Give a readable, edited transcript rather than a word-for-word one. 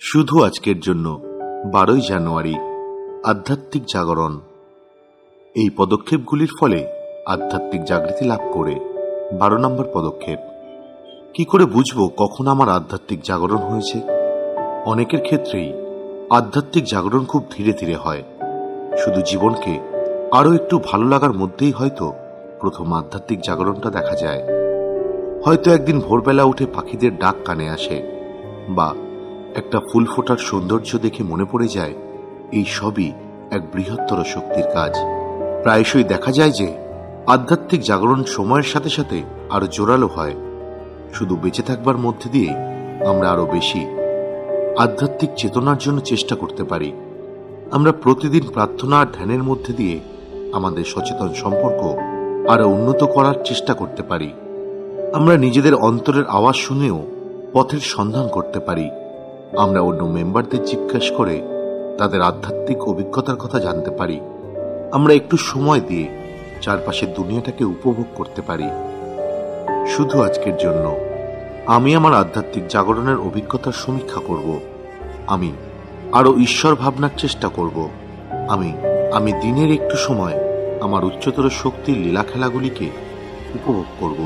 শুধু আজকের জন্য 12ই জানুয়ারি আধ্যাত্মিক জাগরণ। এই পদক্ষেপগুলির ফলে আধ্যাত্মিক জাগৃতি লাভ করে 12 নম্বর পদক্ষেপ। কি করে বুঝবো কখন আমার আধ্যাত্মিক জাগরণ হয়েছে? অনেকের ক্ষেত্রেই আধ্যাত্মিক জাগরণ খুব ধীরে ধীরে হয়। শুধু জীবনকে আরো একটু ভালো লাগার মধ্যেই হয়তো প্রথম আধ্যাত্মিক জাগরণটা দেখা যায়। হয়তো একদিন ভোরবেলা উঠে পাখিদের ডাক কানে আসে, বা একটা ফুল ফোটার সৌন্দর্য দেখে মনে পড়ে যায় এই সবই এক বৃহত্তর শক্তির কাজ। প্রায়শই দেখা যায় যে আধ্যাত্মিক জাগরণ সময়ের সাথে সাথে আরো জোরালো হয়। শুধু বেঁচে থাকবার মধ্যে দিয়ে আমরা আরো বেশি আধ্যাত্মিক চেতনার জন্য চেষ্টা করতে পারি। আমরা প্রতিদিন প্রার্থনা আর ধ্যানের মধ্যে দিয়ে আমাদের সচেতন সম্পর্ক আরো উন্নত করার চেষ্টা করতে পারি। আমরা নিজেদের অন্তরের আওয়াজ শুনেও পথের সন্ধান করতে পারি। আমরা অন্য মেম্বারদের জিজ্ঞাসা করে তাদের আধ্যাত্মিক অভিজ্ঞতার কথা জানতে পারি। আমরা একটু সময় দিয়ে চারপাশের দুনিয়াটাকে উপভোগ করতে পারি। শুধু আজকের জন্য আমি আমার আধ্যাত্মিক জাগরণের অভিজ্ঞতার সমীক্ষা করব। আমি আরো ঈশ্বর ভাবনার চেষ্টা করব। আমি দিনের একটু সময় আমার উচ্চতর শক্তির লীলা খেলাগুলিকে উপভোগ করব।